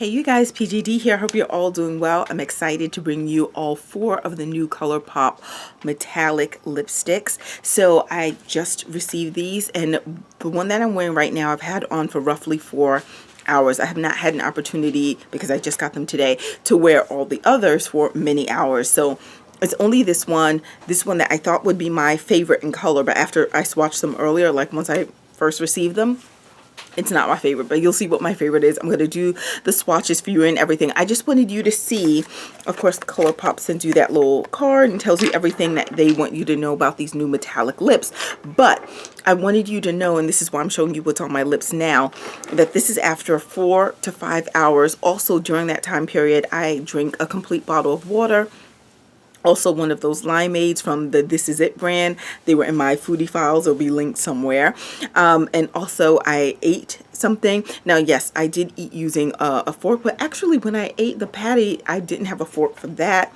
Hey you guys, PGD here. Hope you're all doing well. I'm excited to bring you all 4 of the new Colourpop metallic lipsticks. So I just received these, and the one that I'm wearing right now I've had on for roughly 4 hours. I have not had an opportunity, because I just got them today, to wear all the others for many hours. So it's only this one that I thought would be my favorite in color, but after I swatched them earlier, like once I first received them, it's not my favorite, but you'll see what my favorite is. I'm going to do the swatches for you and everything. I just wanted you to see, of course, Colourpop sends you that little card and tells you everything that they want you to know about these new metallic lips. But I wanted you to know, and this is why I'm showing you what's on my lips now, that this is after 4 to 5 hours. Also, during that time period, I drink a complete bottle of water. Also, one of those limeades from the This Is It brand. They were in my foodie files. They'll be linked somewhere. And also, I ate something. Now, yes, I did eat using a fork, but actually, when I ate the patty, I didn't have a fork for that.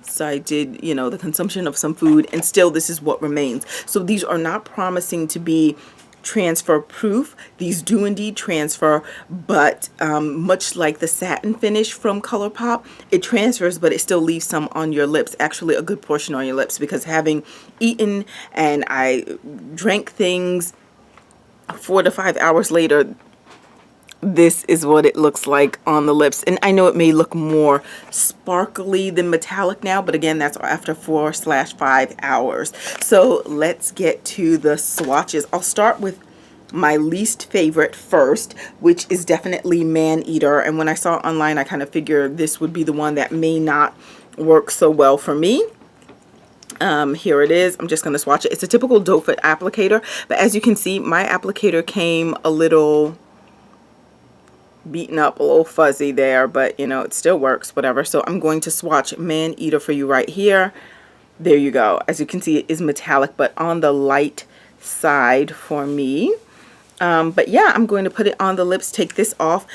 So I did, you know, the consumption of some food, and still this is what remains. So these are not promising to be transfer proof. These do indeed transfer, but much like the satin finish from Colourpop, it transfers, but it still leaves some on your lips, actually a good portion on your lips, because having eaten and I drank things 4 to 5 hours later, this is what it looks like on the lips. And I know it may look more sparkly than metallic now, but again, that's after 4/5 hours. So let's get to the swatches. I'll start with my least favorite first, which is definitely Maneater. And when I saw it online, I kind of figured this would be the one that may not work so well for me. Here it is. I'm just going to swatch it. It's a typical doe foot applicator, but as you can see, my applicator came a little beaten up, a little fuzzy there, but you know, it still works, whatever. So I'm going to swatch Maneater for you right here. There you go. As you can see, it is metallic, but on the light side for me. But yeah, I'm going to put it on the lips, take this off,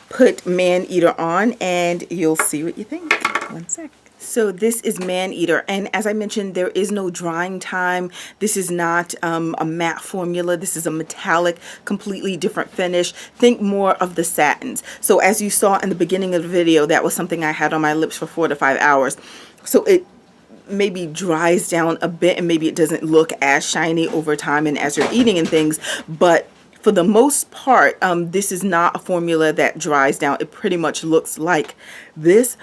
put Maneater on, and you'll see what you think. One sec. So this is Maneater, and as I mentioned, there is no drying time. This is not a matte formula. This is a metallic, completely different finish. Think more of the satins. So as you saw in the beginning of the video, that was something I had on my lips for 4 to 5 hours. So it maybe dries down a bit, and maybe it doesn't look as shiny over time and as you're eating and things, but for the most part, this is not a formula that dries down. It pretty much looks like this.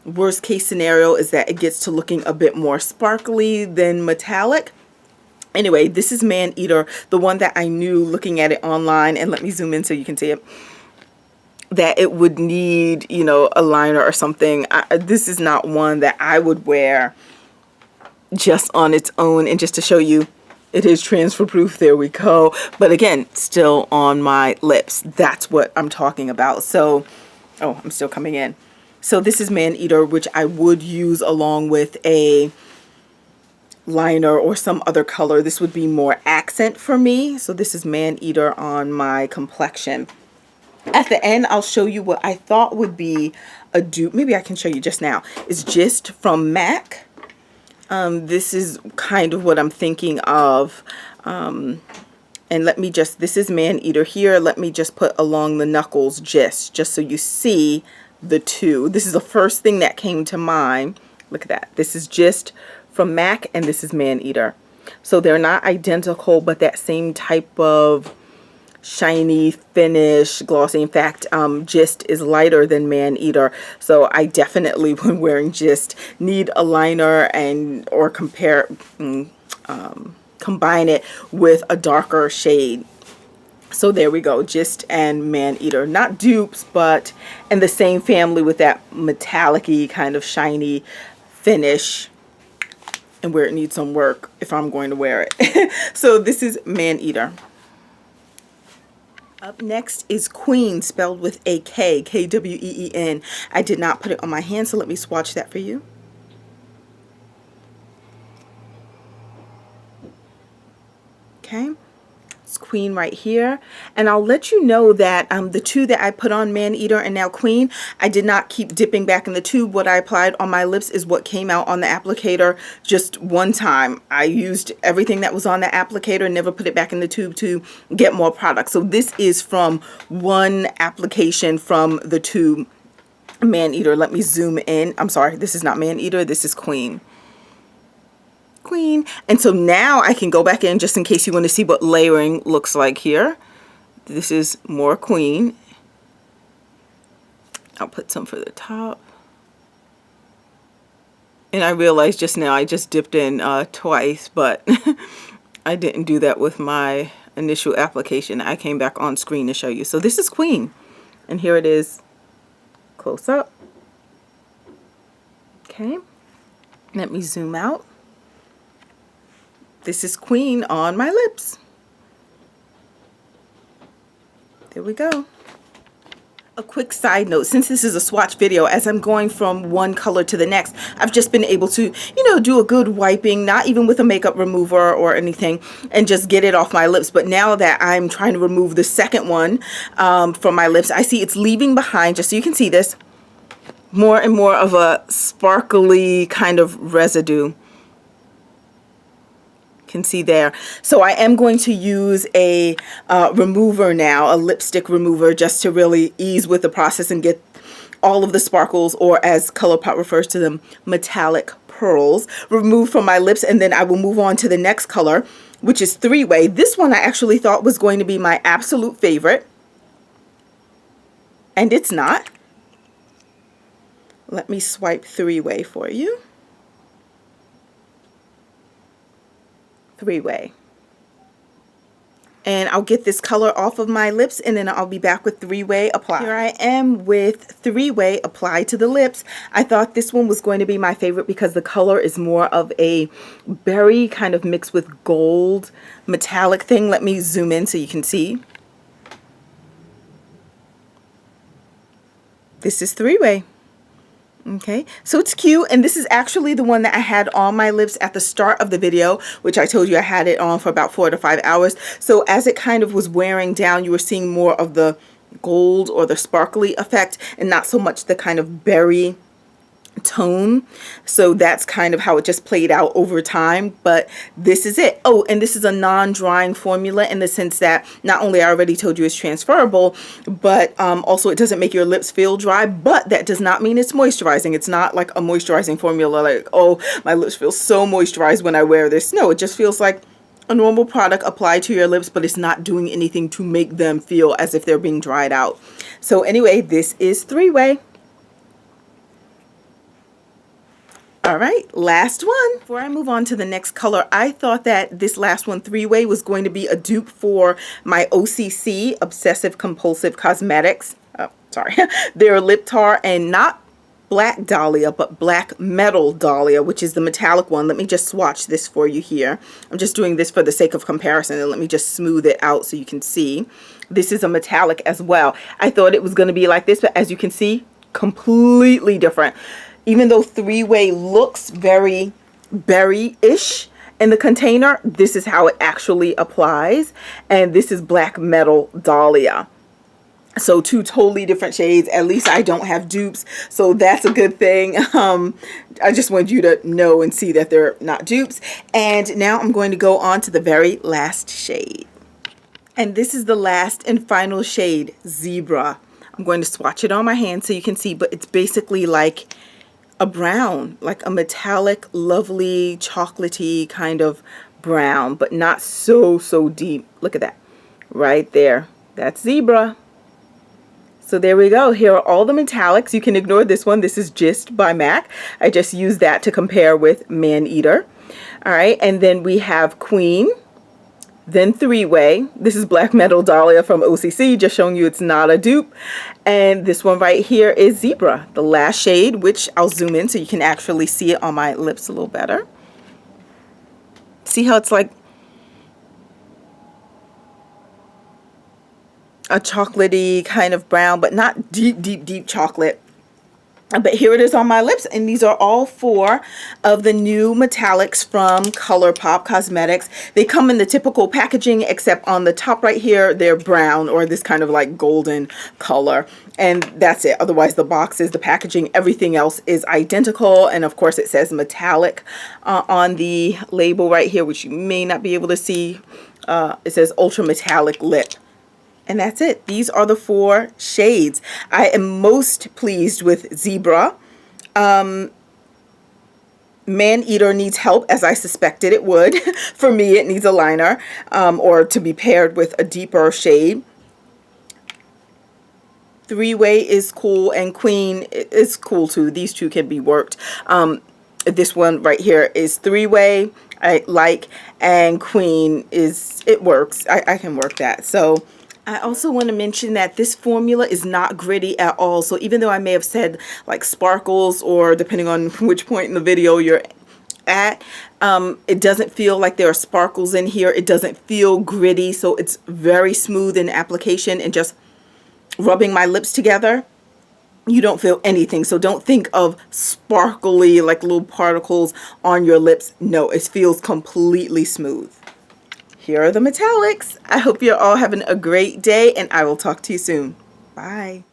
Worst case scenario is that it gets to looking a bit more sparkly than metallic. Anyway, this is Maneater, the one that I knew looking at it online, and let me zoom in so you can see it, that it would need, you know, a liner or something. This is not one that I would wear just on its own. And just to show you, it is transfer proof. There we go. But again, still on my lips. That's what I'm talking about. So, oh, I'm still coming in. So this is Maneater, which I would use along with a liner or some other color. This would be more accent for me. So this is Maneater on my complexion. At the end, I'll show you what I thought would be a dupe. Maybe I can show you just now. It's Gist from MAC. This is kind of what I'm thinking of. And let me just, this is Maneater here. Let me just put along the knuckles just so you see the two. This is the first thing that came to mind. Look at that. This is Gist from MAC, and this is Maneater. So they're not identical, but that same type of shiny finish, glossy. In fact, Gist is lighter than Maneater, so I definitely, when wearing Gist, need a liner and or combine it with a darker shade. So there we go, Gist and Maneater, not dupes, but in the same family with that metallic-y kind of shiny finish, and where it needs some work if I'm going to wear it. So this is Maneater. Up next is Queen, spelled with a K, K-W-E-E-N. I did not put it on my hand, so let me swatch that for you. Okay. Queen right here, and I'll let you know that the two that I put on, Maneater and now Queen, I did not keep dipping back in the tube. What I applied on my lips is what came out on the applicator just one time. I used everything that was on the applicator and never put it back in the tube to get more product. So this is from one application from the tube Maneater. Let me zoom in. I'm sorry, this is not Maneater, this is Queen. Queen. And so now I can go back in just in case you want to see what layering looks like here. This is more Queen. I'll put some for the top. And I realized just now I just dipped in twice, but I didn't do that with my initial application. I came back on screen to show you. So this is Queen. And here it is close up. Okay. Let me zoom out. This is Queen on my lips. There we go. A quick side note, since this is a swatch video, as I'm going from one color to the next, I've just been able to, you know, do a good wiping, not even with a makeup remover or anything, and just get it off my lips. But now that I'm trying to remove the second one from my lips, I see it's leaving behind, just so you can see this, more and more of a sparkly kind of residue. Can see there. So I am going to use a remover now, a lipstick remover, just to really ease with the process and get all of the sparkles, or as Colourpop refers to them, metallic pearls, removed from my lips. And then I will move on to the next color, which is Three-Way. This one I actually thought was going to be my absolute favorite, and it's not. Let me swipe Three-Way for you. Three-Way. And I'll get this color off of my lips, and then I'll be back with Three-Way applied. Here I am with Three-Way applied to the lips. I thought this one was going to be my favorite because the color is more of a berry kind of mixed with gold metallic thing. Let me zoom in so you can see. This is Three-Way. Okay, so it's cute, and this is actually the one that I had on my lips at the start of the video, which I told you I had it on for about 4 to 5 hours. So as it kind of was wearing down, you were seeing more of the gold or the sparkly effect and not so much the kind of berry tone. So that's kind of how it just played out over time, but this is it. Oh, and this is a non-drying formula in the sense that not only I already told you it's transferable, but also it doesn't make your lips feel dry, but that does not mean it's moisturizing. It's not like a moisturizing formula like, oh, my lips feel so moisturized when I wear this. No, it just feels like a normal product applied to your lips, but it's not doing anything to make them feel as if they're being dried out. So anyway, this is Three-Way. All right, last one. Before I move on to the next color, I thought that this last one, Three-Way, was going to be a dupe for my OCC, Obsessive Compulsive Cosmetics. Their lip tar, and not Black Dahlia, but Black Metal Dahlia, which is the metallic one. Let me just swatch this for you here. I'm just doing this for the sake of comparison, and let me just smooth it out so you can see. This is a metallic as well. I thought it was going to be like this, but as you can see, completely different. Even though Three-Way looks very berry-ish in the container, this is how it actually applies. And this is Black Metal Dahlia. So two totally different shades. At least I don't have dupes, so that's a good thing. I just wanted you to know and see that they're not dupes. And now I'm going to go on to the very last shade. And this is the last and final shade, Zebra. I'm going to swatch it on my hand so you can see, but it's basically like a brown, like a metallic, lovely, chocolatey kind of brown, but not so deep. Look at that right there. That's Zebra. So there we go. Here are all the metallics. You can ignore this one. This is Gist by MAC. I just used that to compare with Maneater. All right, and then we have Queen, then Three-Way. This is Black Metal Dahlia from OCC, just showing you it's not a dupe. And this one right here is Zebra, the last shade, which I'll zoom in so you can actually see it on my lips a little better. See how it's like a chocolatey kind of brown, but not deep chocolate. But here it is on my lips, and these are all 4 of the new metallics from Colourpop Cosmetics. They come in the typical packaging, except on the top right here, they're brown or this kind of like golden color. And that's it. Otherwise, the boxes, the packaging, everything else is identical. And of course, it says metallic on the label right here, which you may not be able to see. It says Ultra Metallic Lip. And that's it. These are the 4 shades. I am most pleased with Zebra. Maneater needs help, as I suspected it would. For me, it needs a liner, or to be paired with a deeper shade. Three-Way is cool, and Queen is cool too. These two can be worked. This one right here is Three-Way, I like, and Queen is, it works. I can work that. So I also want to mention that this formula is not gritty at all. So even though I may have said like sparkles, or depending on which point in the video you're at, it doesn't feel like there are sparkles in here. It doesn't feel gritty. So it's very smooth in application, and just rubbing my lips together, you don't feel anything. So don't think of sparkly like little particles on your lips. No, it feels completely smooth. Here are the metallics. I hope you're all having a great day, and I will talk to you soon. Bye.